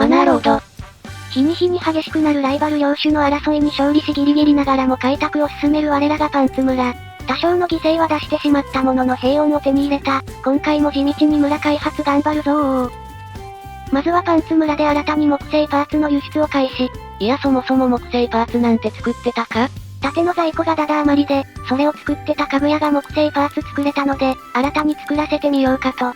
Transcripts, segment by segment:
ナーロード。日に日に激しくなるライバル領主の争いに勝利しギリギリながらも開拓を進める我らがパンツ村。多少の犠牲は出してしまったものの平穏を手に入れた。今回も地道に村開発頑張るぞー。まずはパンツ村で新たに木製パーツの輸出を開始。いやそもそも木製パーツなんて作ってたか？縦の在庫がだだ余りで、それを作ってた家具屋が木製パーツ作れたので、新たに作らせてみようかと。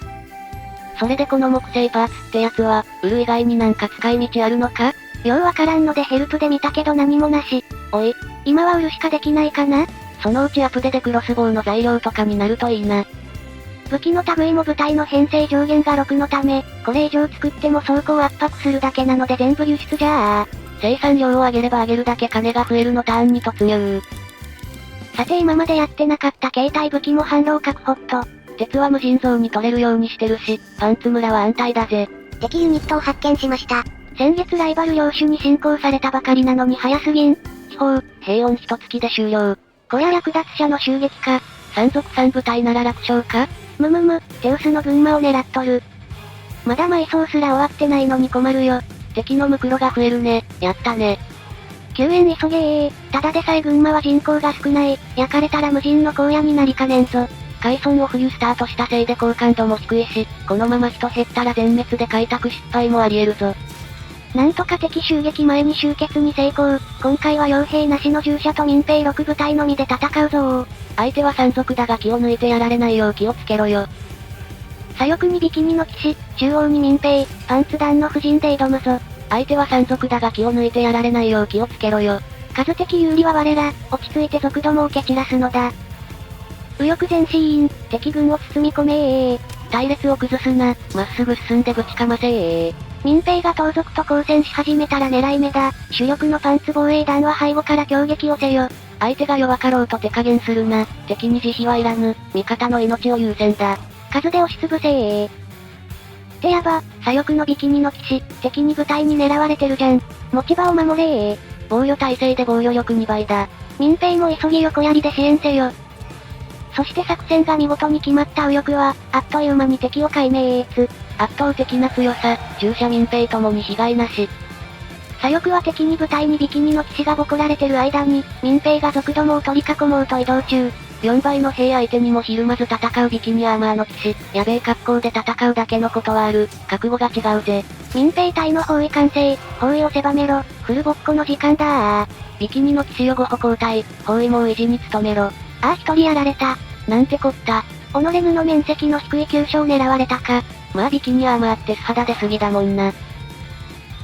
それでこの木製パーツってやつは、売る以外になんか使い道あるのか？ようわからんのでヘルプで見たけど何もなし。おい、今は売るしかできないかな？そのうちアプデでクロスボウの材料とかになるといいな。武器の類も部隊の編成上限が6のため、これ以上作っても倉庫を圧迫するだけなので全部輸出じゃあ。生産量を上げれば上げるだけ金が増えるのターンに突入。さて今までやってなかった携帯武器も反動確保っと。鉄は無尽蔵に取れるようにしてるし、パンツ村は安泰だぜ。敵ユニットを発見しました。先月ライバル領主に侵攻されたばかりなのに早すぎん。地方、平穏一月で終了。こりゃ略奪者の襲撃か。山賊3部隊なら楽勝か？ゼウスの群馬を狙っとる。まだ埋葬すら終わってないのに困るよ。敵のムクロが増えるね。やったね。救援急げー。ただでさえ群馬は人口が少ない。焼かれたら無人の荒野になりかねんぞ。海村を冬スタートしたせいで好感度も低いし、このまま人減ったら全滅で開拓失敗もあり得るぞ。なんとか敵襲撃前に集結に成功。今回は傭兵なしの従者と民兵6部隊のみで戦うぞー。相手は山賊だが気を抜いてやられないよう気をつけろよ。左翼にビキニの騎士、中央に民兵、パンツ団の婦人で挑むぞ。相手は山賊だが気を抜いてやられないよう気をつけろよ。数的有利は我ら、落ち着いて賊どもを蹴散らすのだ。右翼前進、敵軍を包み込めー。隊列を崩すな、まっすぐ進んでぶちかませー。民兵が盗賊と交戦し始めたら狙い目だ。主力のパンツ防衛団は背後から強撃をせよ。相手が弱かろうと手加減するな。敵に慈悲はいらぬ。味方の命を優先だ。数で押しつぶせー。ってやば、左翼のビキニの騎士、敵に部隊に狙われてるじゃん。持ち場を守れー。防御体制で防御力2倍だ。民兵も急ぎ横槍で支援せよ。そして作戦が見事に決まった右翼は、あっという間に敵を壊滅。圧倒的な強さ、従者民兵ともに被害なし。左翼は敵に部隊にビキニの騎士がボコられてる間に、民兵が賊どもを取り囲もうと移動中。4倍の兵相手にもひるまず戦うビキニアーマーの騎士、やべえ格好で戦うだけのことはある。覚悟が違うぜ。民兵隊の包囲完成、包囲を狭めろ、フルボッコの時間だー。ビキニの騎士よご歩交代、包囲網維持に努めろ。あー一人やられた。なんてこった。己布の面積の低い急所を狙われたか。まあビキニアーマーって素肌で過ぎだもんな。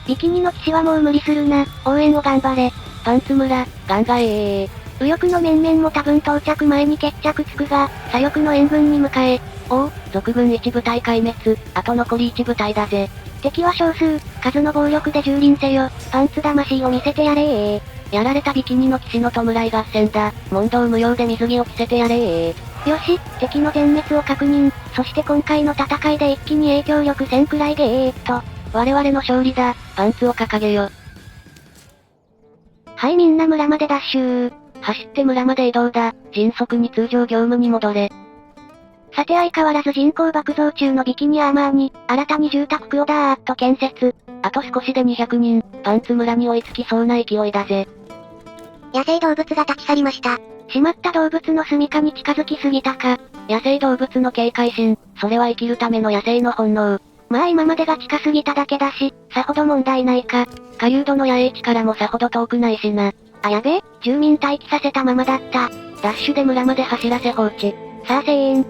ビキニの騎士はもう無理するな、応援を頑張れ。パンツ村、ガンガエー。右翼の面々も多分到着前に決着つくが、左翼の援軍に向かえ。おお、賊軍1部隊壊滅、あと残り1部隊だぜ。敵は少数、数の暴力で蹂躙せよ。パンツ魂を見せてやれー。やられたビキニの騎士の弔い合戦だ。問答無用で水着を着せてやれー。よし、敵の全滅を確認。そして今回の戦いで一気に影響力1000くらいゲーっと。我々の勝利だ。パンツを掲げよ。はいみんな村までダッシュー。走って村まで移動だ。迅速に通常業務に戻れ。さて相変わらず人口爆増中のビキニアーマーに、新たに住宅区をダーッと建設。あと少しで200人、パンツ村に追いつきそうな勢いだぜ。野生動物が立ち去りました。しまった動物の住処に近づきすぎたか。野生動物の警戒心、それは生きるための野生の本能。まあ今までが近すぎただけだし、さほど問題ないか。下流度の野営地からもさほど遠くないしな。あやべ、住民待機させたままだった。ダッシュで村まで走らせ放置。さあ声援。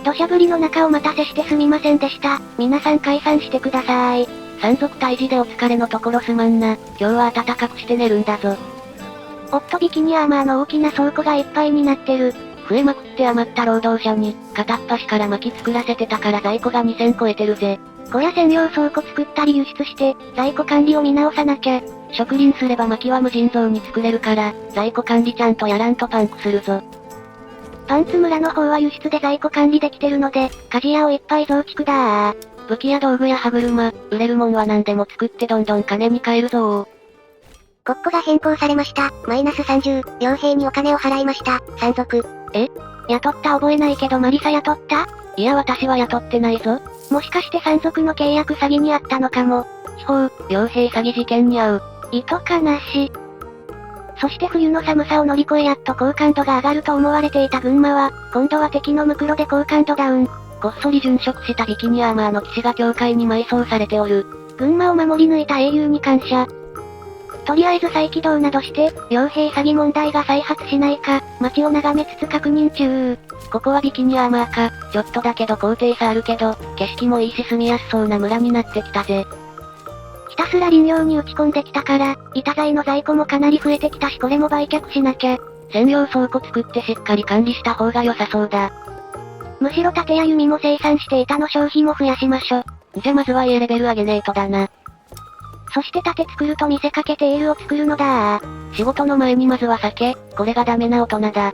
土砂降りの中お待たせしてすみませんでした。皆さん解散してください。山賊退治でお疲れのところすまんな。今日は暖かくして寝るんだぞ。おっとビキニアーマーの大きな倉庫がいっぱいになってる。増えまくって余った労働者に、片っ端から薪作らせてたから在庫が2000超えてるぜ。小屋専用倉庫作ったり輸出して、在庫管理を見直さなきゃ。植林すれば薪は無尽蔵に作れるから、在庫管理ちゃんとやらんとパンクするぞ。パンツ村の方は輸出で在庫管理できてるので、鍛冶屋をいっぱい増築だー。武器や道具や歯車、売れるもんは何でも作ってどんどん金に換えるぞー。国庫が変更されました。マイナス30、傭兵にお金を払いました。山賊。え？雇った覚えないけどマリサ雇った？いや私は雇ってないぞ。もしかして山賊の契約詐欺にあったのかも。地方、傭兵詐欺事件に遭う。糸かなし。そして冬の寒さを乗り越えやっと好感度が上がると思われていた群馬は、今度は敵のムクロで好感度ダウン。こっそり殉職したビキニアーマーの騎士が教会に埋葬されておる。群馬を守り抜いた英雄に感謝。とりあえず再起動などして、傭兵詐欺問題が再発しないか、街を眺めつつ確認中。ここはビキニアーマーか、ちょっとだけど高低差あるけど、景色もいいし住みやすそうな村になってきたぜ。ひたすら林業に打ち込んできたから、板材の在庫もかなり増えてきたしこれも売却しなきゃ。専用倉庫作ってしっかり管理した方が良さそうだ。むしろ盾や弓も生産して板の消費も増やしましょ。じゃまずは家レベル上げねえとだな。そして盾作ると見せかけてエールを作るのだ。仕事の前にまずは酒、これがダメな大人だ。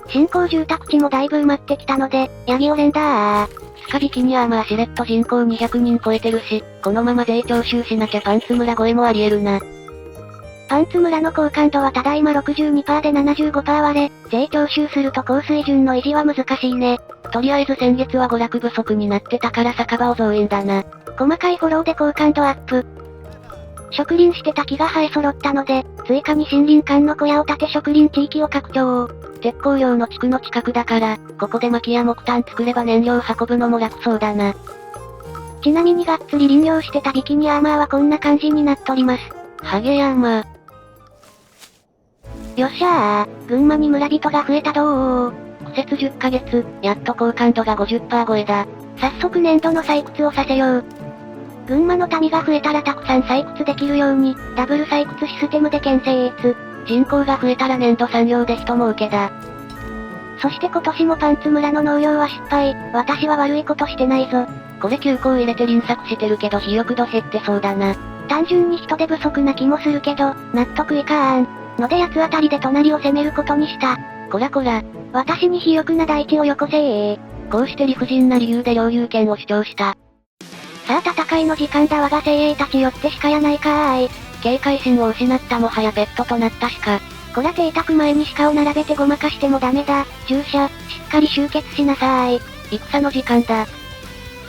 新興住宅地もだいぶ埋まってきたので、ヤギオレンだ。しかビキニアーマーシレット人口200人超えてるし、このまま税徴収しなきゃパンツ村超えもあり得るな。パンツ村の好感度はただいま 62% で 75% 割れ、税徴収すると高水準の維持は難しいね。とりあえず先月は娯楽不足になってたから酒場を増員だな。細かいフォローで好感度アップ。植林してた木が生え揃ったので、追加に森林間の小屋を建て植林地域を拡張。鉄鋼用の地区の近くだから、ここで薪や木炭作れば燃料運ぶのも楽そうだな。ちなみにがっつり林業してたビキニアーマーはこんな感じになっとります。ハゲアーマー。よっしゃー、群馬に村人が増えたどー。苦節10ヶ月、やっと好感度が 50% 超えだ。早速年度の採掘をさせよう。群馬の民が増えたらたくさん採掘できるように、ダブル採掘システムで建設。人口が増えたら年度産業で人儲けだ。そして今年もパンツ村の農業は失敗。私は悪いことしてないぞ。これ休校入れて輪作してるけど肥沃度減ってそうだな。単純に人手不足な気もするけど、納得いかーん。ので八つ当たりで隣を攻めることにした。こらこら。私に肥沃な大地をよこせー。こうして理不尽な理由で領有権を主張した。さあ戦いの時間だ我が精鋭たちよってしかやないかーい。警戒心を失ったもはやペットとなった鹿。こら邸宅前に鹿を並べてごまかしてもダメだ。従者、しっかり集結しなさーい。戦の時間だ。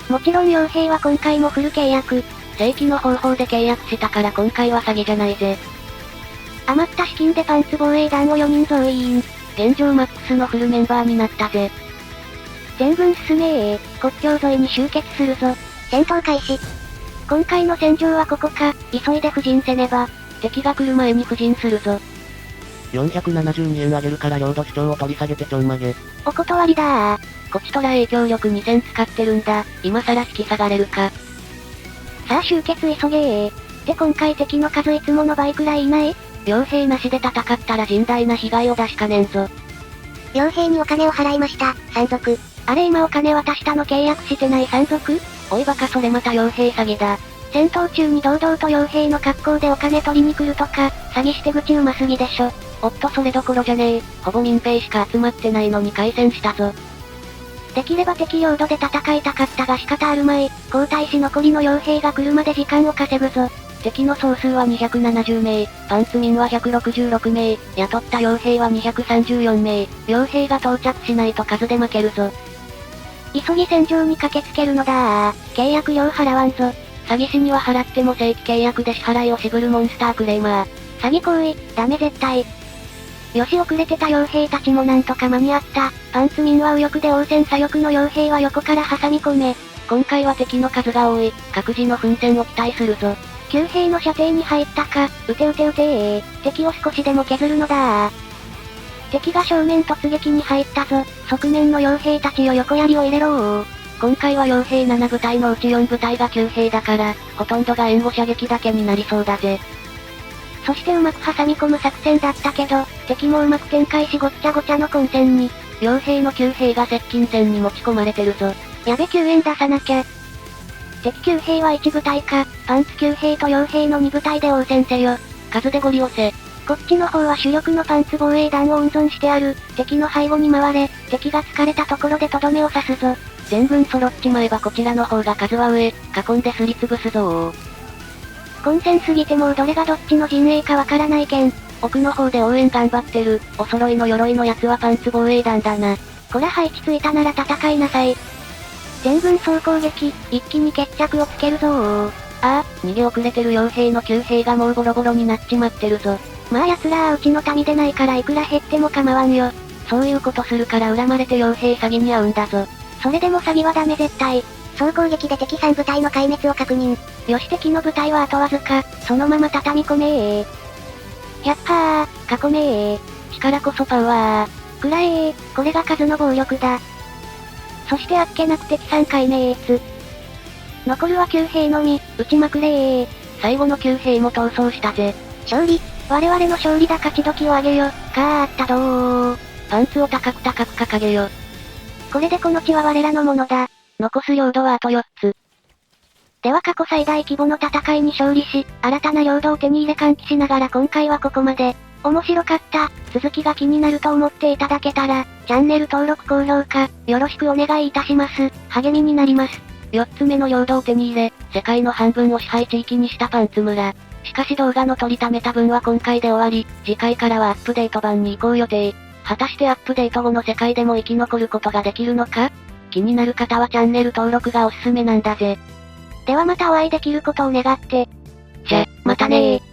もちろん傭兵は今回もフル契約。正規の方法で契約したから今回は詐欺じゃないぜ。余った資金でパンツ防衛団を4人増員。現状マックスのフルメンバーになったぜ。全軍進めー。国境沿いに集結するぞ。戦闘開始。今回の戦場はここか、急いで布陣せねば。敵が来る前に布陣するぞ。472円あげるから領土主張を取り下げてちょんまげ。お断りだー。こちとら影響力2000使ってるんだ。今さら引き下がれるか。さあ集結急げー。で今回敵の数いつもの倍くらいいない？傭兵なしで戦ったら甚大な被害を出しかねんぞ。傭兵にお金を払いました、山賊。あれ今お金渡したの契約してない山賊？おいバカそれまた傭兵詐欺だ。戦闘中に堂々と傭兵の格好でお金取りに来るとか、詐欺して口うますぎでしょ。おっとそれどころじゃねえ。ほぼ民兵しか集まってないのに開戦したぞ。できれば敵領土で戦いたかったが仕方あるまい。交代し残りの傭兵が来るまで時間を稼ぐぞ。敵の総数は270名、パンツ民は166名、雇った傭兵は234名、傭兵が到着しないと数で負けるぞ。急ぎ戦場に駆けつけるのだー。契約料払わんぞ。詐欺師には払っても正規契約で支払いを渋るモンスタークレーマー。詐欺行為、ダメ絶対。よし遅れてた傭兵たちもなんとか間に合った。パンツ民は右翼で応戦左翼の傭兵は横から挟み込め。今回は敵の数が多い、各自の奮戦を期待するぞ。旧兵の射程に入ったか、撃て撃て撃てー。敵を少しでも削るのだー。敵が正面突撃に入ったぞ。側面の傭兵たちよ横槍を入れろー。今回は傭兵7部隊のうち4部隊が旧兵だから、ほとんどが援護射撃だけになりそうだぜ。そしてうまく挟み込む作戦だったけど、敵もうまく展開しごっちゃごちゃの混戦に。傭兵の旧兵が接近戦に持ち込まれてるぞ。やべ救援出さなきゃ。敵旧兵は1部隊か、パンツ旧兵と傭兵の2部隊で応戦せよ。数でゴリ押せ。こっちの方は主力のパンツ防衛団を温存してある。敵の背後に回れ、敵が疲れたところでとどめを刺すぞ。全軍揃っちまえばこちらの方が数は上、囲んですりつぶすぞー。混戦すぎてもうどれがどっちの陣営かわからないけん。奥の方で応援頑張ってる、お揃いの鎧のやつはパンツ防衛団だな。こら配置ついたなら戦いなさい。全軍総攻撃、一気に決着をつけるぞー。ああ、逃げ遅れてる傭兵の旧兵がもうボロボロになっちまってるぞ。まあ奴らはうちの民でないからいくら減っても構わんよ。そういうことするから恨まれて傭兵詐欺に遭うんだぞ。それでも詐欺はダメ絶対。総攻撃で敵3部隊の壊滅を確認。よし敵の部隊はあとわずか、そのまま畳み込めー。100パー、囲めー。力こそパワー。くらえー、これが数の暴力だ。そしてあっけなく敵3壊滅。残るは9兵のみ、撃ちまくれー。最後の9兵も逃走したぜ。勝利。我々の勝利だ勝ち時をあげよ。かーったどー。パンツを高く掲げよ。これでこの地は我らのものだ。残す領土はあと4つ。では過去最大規模の戦いに勝利し、新たな領土を手に入れ喚起しながら今回はここまで。面白かった、続きが気になると思っていただけたら、チャンネル登録高評価、よろしくお願いいたします。励みになります。4つ目の領土を手に入れ、世界の半分を支配地域にしたパンツ村。しかし動画の撮りためた分は今回で終わり、次回からはアップデート版に移行予定。果たしてアップデート後の世界でも生き残ることができるのか？気になる方はチャンネル登録がおすすめなんだぜ。ではまたお会いできることを願って。じゃ、またねー。